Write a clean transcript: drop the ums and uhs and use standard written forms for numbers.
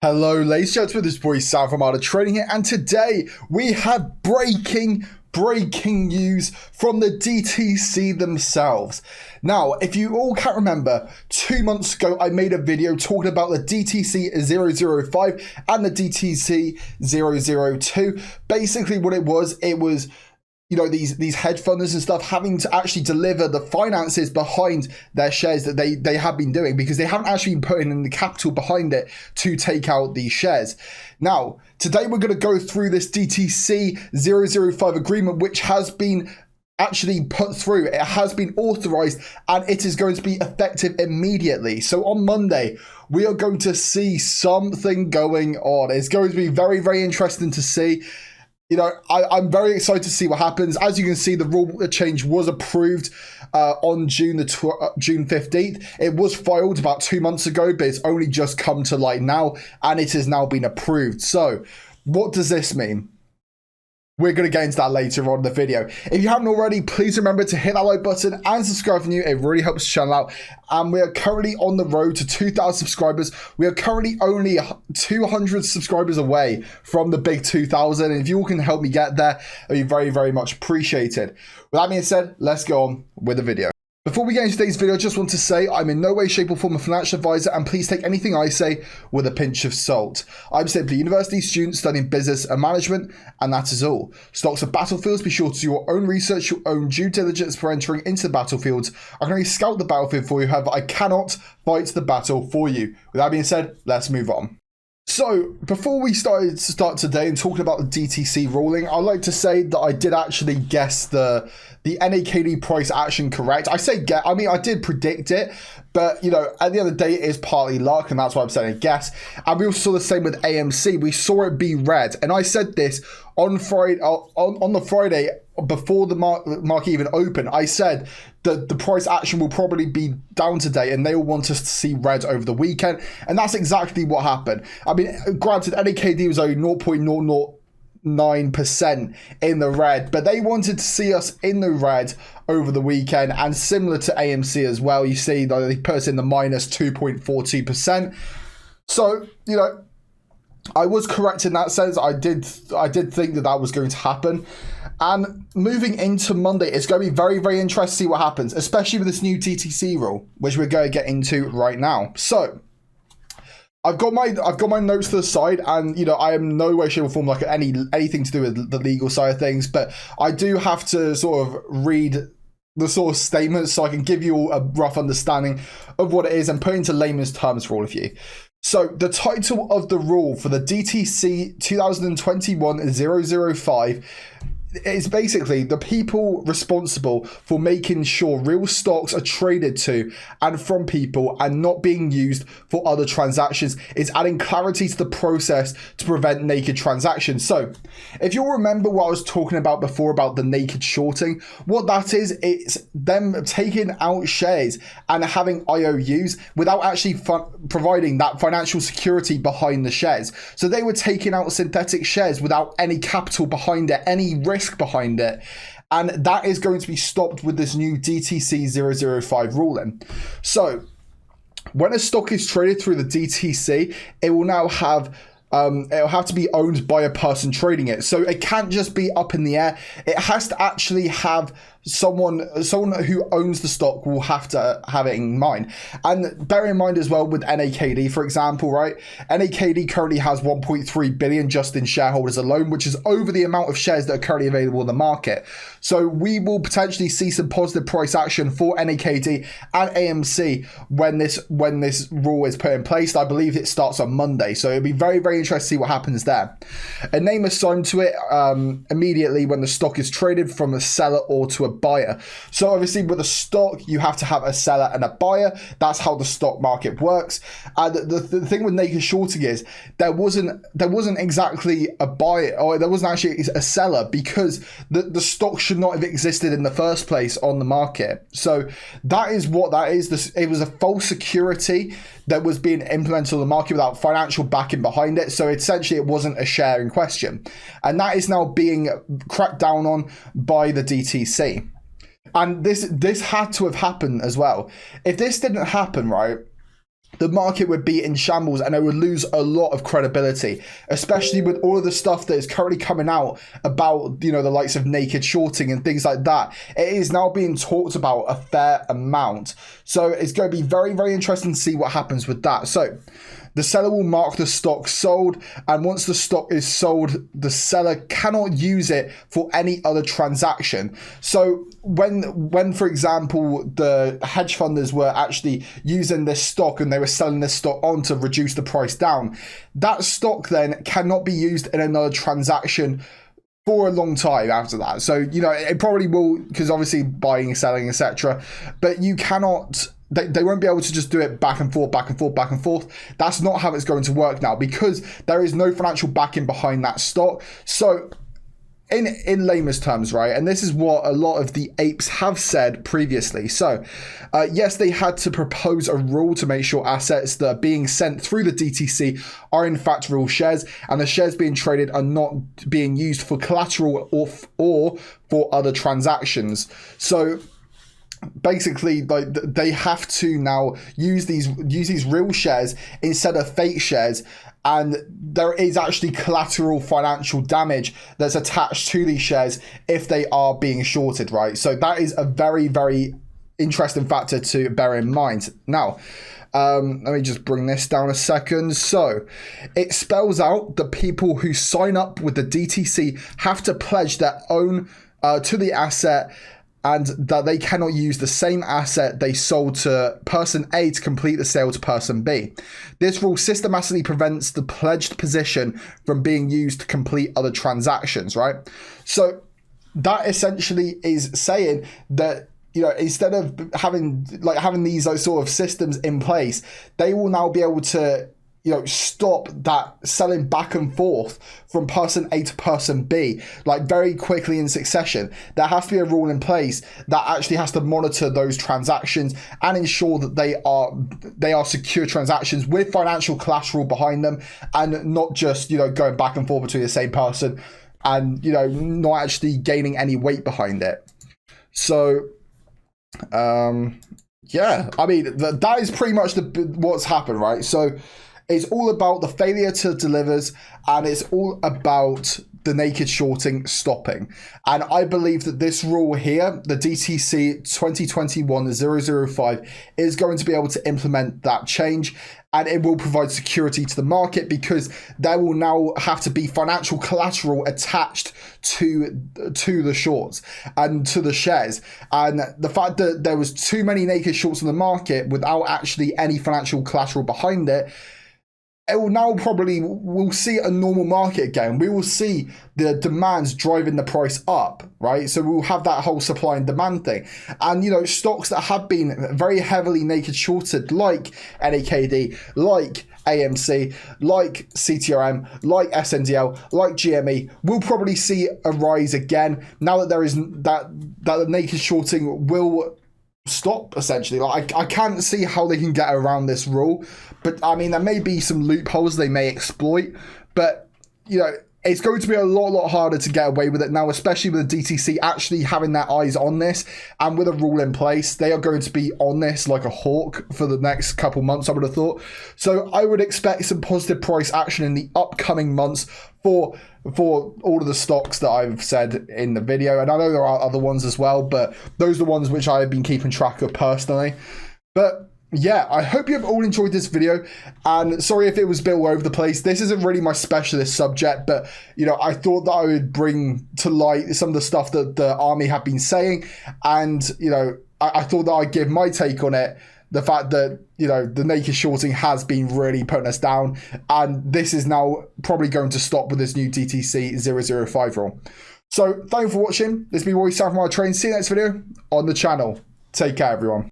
Hello, ladies and gentlemen, this is boy Sam from Art of Trading here, and today we have breaking news from the DTC themselves. Now, if you all can't remember, 2 months ago I made a video talking about the DTC 005 and the DTC 002. Basically what it was these hedge funders and stuff having to actually deliver the finances behind their shares that they have been doing, because they haven't actually been putting in the capital behind it to take out these shares. Now, today we're going to go through this DTC 005 agreement, which has been actually put through. It has been authorized and it is going to be effective immediately. So on Monday, we are going to see something going on. It's going to be very, very interesting to see. I'm very excited to see what happens. As you can see, the rule change was approved on June 15th. It was filed about 2 months ago, but it's only just come to light now, and it has now been approved. So what does this mean? We're going to get into that later on in the video. If you haven't already, please remember to hit that like button and subscribe if you're new. It really helps the channel out. And we are currently on the road to 2,000 subscribers. We are currently only 200 subscribers away from the big 2,000. And if you all can help me get there, it'll be very, very much appreciated. With that being said, let's go on with the video. Before we get into today's video, I just want to say I'm in no way, shape or form a financial advisor, and please take anything I say with a pinch of salt. I'm simply a university student studying business and management, and that is all. Stocks are battlefields. Be sure to do your own research, your own due diligence for entering into the battlefields. I can only scout the battlefield for you, however, I cannot fight the battle for you. With that being said, let's move on. So, before we start today and talking about the DTC ruling, I'd like to say that I did actually guess the NAKD price action correct. I say guess, I did predict it, but, at the end of the day, it is partly luck, and that's why I'm saying a guess. And we also saw the same with AMC. We saw it be red, and I said this on Friday, on the Friday before the market even opened. I said that the price action will probably be down today, and they will want us to see red over the weekend, and that's exactly what happened. Granted, NAKD was only 0.009% in the red, but they wanted to see us in the red over the weekend, and similar to AMC as well. You see that they put us in the minus 2.42%. So, I was correct in that sense. I did think that was going to happen. And moving into Monday, it's going to be very, very interesting to see what happens, especially with this new DTC rule, which we're going to get into right now. So, I've got my notes to the side, and I am no way, shape, or form like anything to do with the legal side of things, but I do have to sort of read the sort of statements so I can give you all a rough understanding of what it is and put into layman's terms for all of you. So the title of the rule for the DTC 2021-005 is basically the people responsible for making sure real stocks are traded to and from people and not being used for other transactions is adding clarity to the process to prevent naked transactions. So if you'll remember what I was talking about before about the naked shorting, what that is, it's them taking out shares and having IOUs without actually providing that financial security behind the shares. So they were taking out synthetic shares without any capital behind it, any risk behind it, and that is going to be stopped with this new DTC 005 ruling. So when a stock is traded through the DTC, it will now have it'll have to be owned by a person trading it. So it can't just be up in the air. It has to actually have someone who owns the stock will have to have it in mind. And bear in mind as well with NAKD, for example, right? NAKD currently has 1.3 billion just in shareholders alone, which is over the amount of shares that are currently available in the market. So we will potentially see some positive price action for NAKD and AMC when this rule is put in place. I believe it starts on Monday. So it'll be very, very interesting to see what happens there. A name assigned to it immediately when the stock is traded from a seller or to a buyer. So obviously with a stock, you have to have a seller and a buyer. That's how the stock market works. And the thing with naked shorting is there wasn't exactly a buyer, or there wasn't actually a seller, because the stock should not have existed in the first place on the market. So that is what that is. It was a false security that was being implemented on the market without financial backing behind it. So essentially it wasn't a share in question. And that is now being cracked down on by the DTC. And this had to have happened as well. If this didn't happen, right, the market would be in shambles and it would lose a lot of credibility, especially with all of the stuff that is currently coming out about, you know, the likes of naked shorting and things like that. It is now being talked about a fair amount. So it's going to be very, very interesting to see what happens with that. So the seller will mark the stock sold, and once the stock is sold, the seller cannot use it for any other transaction. So when for example, the hedge funders were actually using this stock and they were selling this stock on to reduce the price down, that stock then cannot be used in another transaction for a long time after that. So, you know, it probably will, because obviously buying, selling, etc. But you cannot... They won't be able to just do it back and forth, back and forth, back and forth. That's not how it's going to work now, because there is no financial backing behind that stock. So in layman's terms, right, and this is what a lot of the apes have said previously. So yes, they had to propose a rule to make sure assets that are being sent through the DTC are in fact real shares, and the shares being traded are not being used for collateral or for other transactions. So basically, like, they have to now use these real shares instead of fake shares, and there is actually collateral financial damage that's attached to these shares if they are being shorted, right? So that is a very, very interesting factor to bear in mind. Now, let me just bring this down a second. So it spells out that people who sign up with the DTC have to pledge their own to the asset, and that they cannot use the same asset they sold to person A to complete the sale to person B. This rule systematically prevents the pledged position from being used to complete other transactions, right? So that essentially is saying that, you know, instead of having these like sort of systems in place, they will now be able to, you know, stop that selling back and forth from person A to person B, like very quickly in succession. There has to be a rule in place that actually has to monitor those transactions and ensure that they are secure transactions with financial collateral behind them, and not just, you know, going back and forth between the same person and, you know, not actually gaining any weight behind it. So, yeah, I mean, that is pretty much what's happened, right? So it's all about the failure to delivers, and it's all about the naked shorting stopping. And I believe that this rule here, the DTC 2021-005, is going to be able to implement that change, and it will provide security to the market, because there will now have to be financial collateral attached to the shorts and to the shares. And the fact that there was too many naked shorts in the market without actually any financial collateral behind it, it will now we'll see a normal market again. We will see the demands driving the price up, right? So we'll have that whole supply and demand thing. And, you know, stocks that have been very heavily naked shorted, like NAKD, like AMC, like CTRM, like SNDL, like GME, will probably see a rise again now that there is that the naked shorting will stop, essentially. Like, I can't see how they can get around this rule, but I mean, there may be some loopholes they may exploit, but, you know, it's going to be a lot harder to get away with it now, especially with the DTC actually having their eyes on this, and with a rule in place, they are going to be on this like a hawk for the next couple months, I would have thought. So I would expect some positive price action in the upcoming months for all of the stocks that I've said in the video. And I know there are other ones as well, but those are the ones which I have been keeping track of personally. But yeah, I hope you have all enjoyed this video, and sorry if it was a bit all over the place. This isn't really my specialist subject, but, you know, I thought that I would bring to light some of the stuff that the army have been saying, and, you know, I thought that I'd give my take on it. The fact that, you know, the naked shorting has been really putting us down, and this is now probably going to stop with this new DTC 005 rule. So thank you for watching. This has been Roy Sam from our train. See you next video on the channel. Take care, everyone.